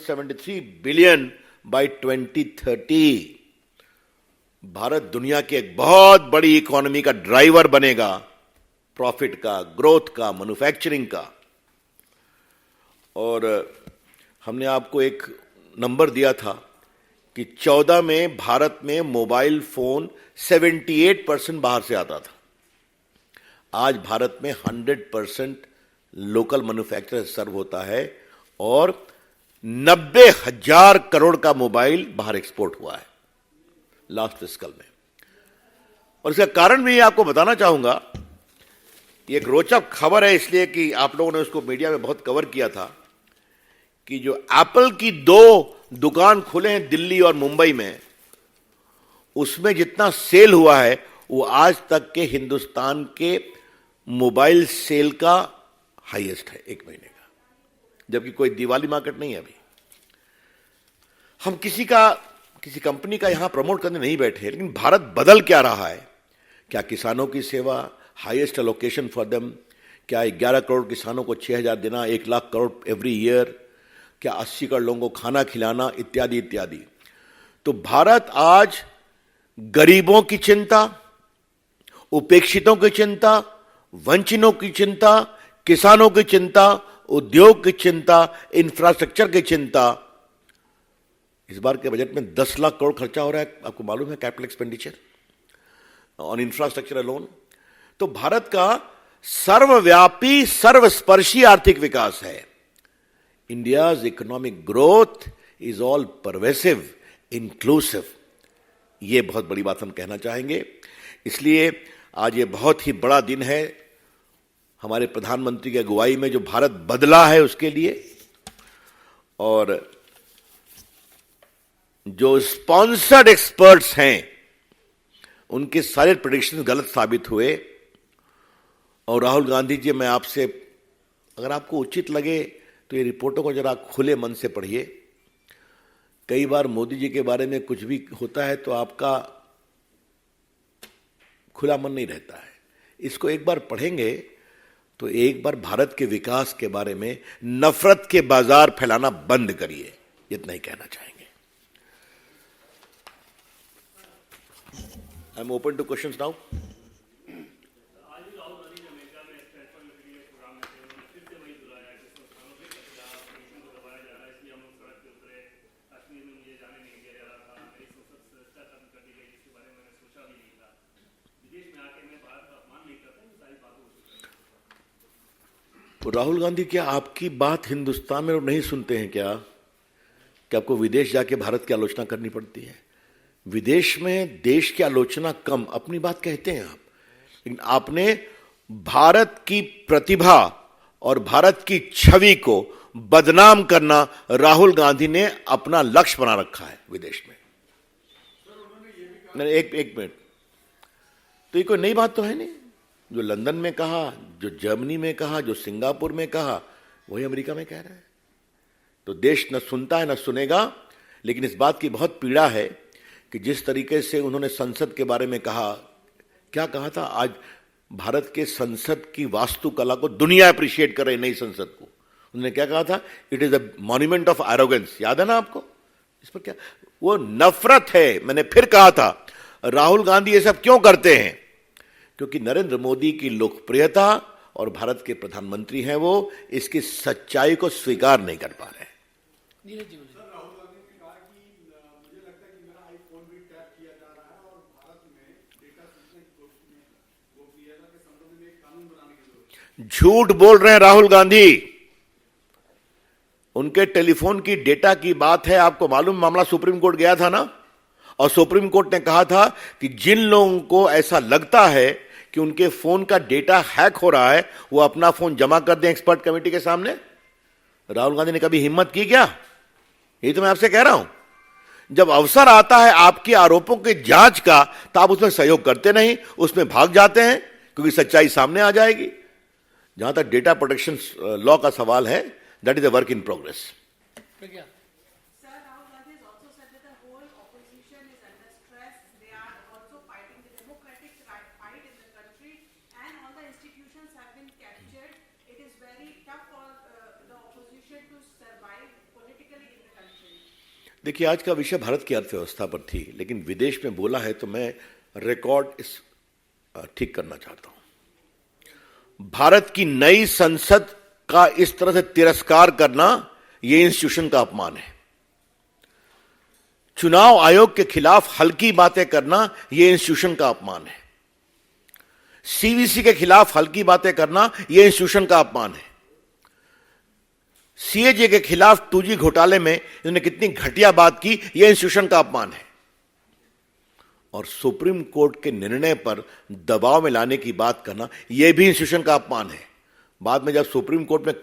173 billion bye 2030। Bharat दुनिया की एक बहुत बड़ी इकोनॉमी का ड्राइवर बनेगा, प्रॉफिट का, ग्रोथ का, मैन्युफैक्चरिंग का। और हमने आपको एक नंबर दिया था कि 14 में भारत में मोबाइल फोन 78% बाहर से आता था। आज भारत में 100% लोकल मैन्युफैक्चरर सर्व होता है और 90,000 करोड़ का मोबाइल बाहर एक्सपोर्ट हुआ है लास्ट फिस्कल में। और इसका कारण भी आपको बताना चाहूंगा, ये एक रोचक खबर है इसलिए कि आप लोगों ने उसको मीडिया में बहुत कवर किया था कि जो एप्पल की 2 दुकान खुले हैं दिल्ली और मुंबई में, उसमें जितना सेल हुआ है वो आज तक के हिंदुस्तान के मोबाइल सेल का हाईएस्ट है एक महीने का, जबकि कोई दिवाली मार्केट नहीं है अभी। हम किसी कंपनी का यहां प्रमोट करने नहीं बैठे, लेकिन भारत बदल क्या रहा है? क्या किसानों की सेवा, हाईएस्ट एलोकेशन फॉर देम, क्या 11 करोड़ किसानों को 6,000 देना, 1 लाख करोड़ एवरी ईयर, क्या 80 करोड़ लोगों को खाना खिलाना, इत्यादि इत्यादि। तो भारत आज गरीबों की चिंता, उपेक्षितों की चिंता, वंचितों की चिंता, किसानों की चिंता, उद्योग की चिंता, इंफ्रास्ट्रक्चर की चिंता। इस बार के बजट में 10 लाख करोड़ खर्चा हो रहा है, आपको मालूम है, capital expenditure on infrastructure alone. तो भारत का सर्वव्यापी, सर्वस्पर्शी आर्थिक विकास है। India's economic growth is all pervasive, inclusive. यह बहुत बड़ी बात हम कहना चाहेंगे। इसलिए आज ये बहुत ही बड़ा दिन है हमारे प्रधानमंत्री की अगुवाई में, जो भारत बदला है उसके लिए। और जो स्पॉन्सर्ड एक्सपर्ट्स हैं उनके सारे प्रेडिक्शन गलत साबित हुए। और राहुल गांधी जी, मैं आपसे, अगर आपको उचित लगे तो ये रिपोर्टों को जरा खुले मन से पढ़िए। कई बार मोदी जी के बारे में कुछ भी होता है तो आपका खुला मन नहीं रहता है। इसको एक बार पढ़ेंगे तो एक बार भारत के विकास के बारे में नफरत के बाजार फैलाना बंद करिए, इतना ही कहना चाहेंगे। I am open two questions now. तो राहुल गांधी, क्या आपकी बात हिंदुस्तान में लोग नहीं सुनते हैं क्या? कि आपको विदेश जाके भारत की आलोचना करनी पड़ती है? विदेश में देश की आलोचना कम, अपनी बात कहते हैं आप, लेकिन आपने भारत की प्रतिभा और भारत की छवि को बदनाम करना राहुल गांधी ने अपना लक्ष्य बना रखा है विदेश में। एक मिनट, तो ये कोई नई बात तो है नहीं। जो लंदन में कहा, जो जर्मनी में कहा, जो सिंगापुर में कहा, वही अमेरिका में कह रहा है। तो देश न सुनता है न सुनेगा। लेकिन इस बात की बहुत पीड़ा है कि जिस तरीके से उन्होंने संसद के बारे में कहा, क्या कहा था? आज भारत के संसद की वास्तुकला को दुनिया अप्रिशिएट कर रही, नई संसद को। उन्होंने क्या कहा था? It is a monument of arrogance. याद है ना आपको? इस पर क्या, वो नफरत है। मैंने फिर कहा था, राहुल गांधी ये सब क्यों करते हैं? क्योंकि नरेंद्र मोदी की लोकप्रियता और भारत के प्रधानमंत्री हैं वो, इसकी सच्चाई को स्वीकार नहीं कर पा रहे हैं। राहुल गांधी ने कहा कि मुझे लगता है कि मेरा आईफोन भी टैप किया जा रहा है और भारत में डेटा गोपनीयता के संबंध में एक कानून बनाने की जरूरत है। झूठ बोल रहे हैं राहुल गांधी। उनके टेलीफोन की डेटा की बात है। आपको मालूम, मामला सुप्रीम कोर्ट गया था ना, और सुप्रीम कोर्ट ने कहा था कि जिन लोगों को ऐसा लगता है कि उनके फोन का डेटा हैक हो रहा है, वो अपना फोन जमा कर दें एक्सपर्ट कमेटी के सामने। राहुल गांधी ने कभी हिम्मत की क्या? यही तो मैं आपसे कह रहा हूं। जब अवसर आता है आपके आरोपों की जांच का, तो आप उसमें सहयोग करते नहीं, उसमें भाग जाते हैं, क्योंकि सच्चाई सामने आ जाएगी। जहां तक डेटा प्रोटेक्शन लॉ का सवाल है, that is a work in progress. देखिए, आज का विषय भारत की अर्थव्यवस्था पर थी, लेकिन विदेश में बोला है तो मैं रिकॉर्ड ठीक करना चाहता हूं। भारत की नई संसद का इस तरह से तिरस्कार करना यह इंस्टीट्यूशन का अपमान है। चुनाव आयोग के खिलाफ हल्की बातें करना यह इंस्टीट्यूशन का अपमान है। सीवीसी के खिलाफ हल्की बातें करना यह इंस्टीट्यूशन का अपमान है। सीएजे के खिलाफ 2G घोटाले में इन्होंने कितनी घटिया बात की, यह इंस्टीट्यूशन का अपमान है। और सुप्रीम कोर्ट के निर्णय पर दबाव में लाने की बात करना यह भी इंस्टीट्यूशन का अपमान है। बाद में जब सुप्रीम कोर्ट में